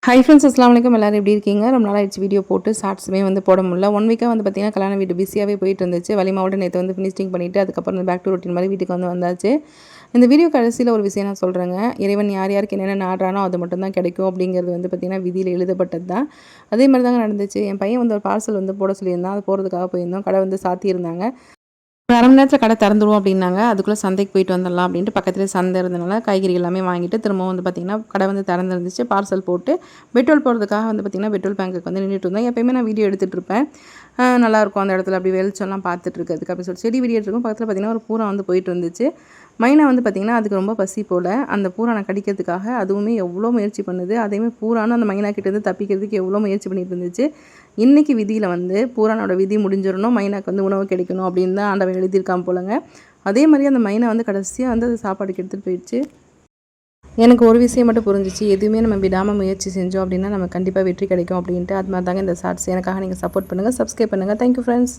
Hi friends, அஸ்ஸலாமு அலைக்கும். எல்லாரும் எப்படி இருக்கீங்க? ரொம்ப நாள் ஆயிடுச்சு வீடியோ போட்டு ஷார்ட்ஸுமே போட முடியல. 1 வீக்காக பார்த்தீங்கன்னா கல்யாண வீடு பிஸியாகவே போயிட்டு இருந்துச்சு. வலிமாவோட நேற்று ஃபினிஷிங் பண்ணிவிட்டு அதுக்கப்புறம் பேக் டு ரொட்டீன் மாதிரி வீட்டுக்கு வந்தாச்சு. இந்த வீடியோ கடைசியில் ஒரு விஷயம் நான் சொல்கிறேங்க. இறைவன் யார் யாருக்கு என்னென்ன நாடுறானோ அது மட்டும் தான் கிடைக்கும் அப்படிங்கிறது பார்த்தீங்கன்னா விதியில் எழுதப்பட்டது தான். அதே மாதிரி தாங்க நடந்துச்சு. என் பையன் ஒரு பார்சல் போட சொல்லியிருந்தான். அது போகிறதுக்காக போயிருந்தோம். கடை சாத்தியிருந்தாங்க. ஒரு 1/2 மணி நேரத்தில் கடை திறந்துருவோம் அப்படின்னாங்க. அதுக்குள்ளே சந்தைக்கு போயிட்டு வந்துடலாம் அப்படின்ட்டு பக்கத்துலேயே சந்தை இருந்தனால காய்கறி எல்லாமே வாங்கிட்டு திரும்பவும் பார்த்திங்கன்னா கடை திறந்துருந்துச்சு. பார்சல் போட்டு பெட்ரோல் போடுறதுக்காக பார்த்திங்கன்னா பெட்ரோல் பேங்க்குக்கு நின்றுட்டு இருந்தோம். எப்பயுமே நான் வீடியோ எடுத்துகிட்டு இருப்பேன். நல்லாயிருக்கும் அந்த இடத்துல அப்படி வெளிச்சம்லாம் பார்த்துட்டு இருக்கிறதுக்கு அப்படி சொல்லிட்டு செடி வீடியோ எடுத்துருக்கோம். பக்கத்தில் பார்த்திங்கன்னா ஒரு பூரா போயிட்டு இருந்துச்சு. மைனா பார்த்திங்கன்னா அதுக்கு ரொம்ப பசி போல் அந்த பூரானை கடிக்கிறதுக்காக அதுவுமே எவ்வளோ முயற்சி பண்ணுது. அதேமாதிரி பூரானும் அந்த மைனா கிட்டேருந்து தப்பிக்கிறதுக்கு எவ்வளோ முயற்சி பண்ணிட்டு இருந்துச்சு. இன்றைக்கி விதியில் பூரானோட விதி முடிஞ்சிடணும், மைனாக்கு உணவு கிடைக்கணும் அப்படின்னு தான் ஆண்டவன் எழுதியிருக்கான் போலங்க. அதே மாதிரி அந்த மைனா கடைசியாக அது சாப்பாடுக்கு எடுத்துகிட்டு போயிடுச்சு. எனக்கு ஒரு விஷயம் மட்டும் புரிஞ்சிச்சு, எதுவுமே நம்ம விடாமல் முயற்சி செஞ்சோம் அப்படின்னா நம்ம கண்டிப்பாக வெற்றி கிடைக்கும் அப்படின்ட்டு. அது மாதிரி தாங்க இந்த ஷார்ட்ஸ். எனக்காக நீங்கள் சப்போர்ட் பண்ணுங்கள், சப்ஸ்கிரைப் பண்ணுங்கள். Thank you friends.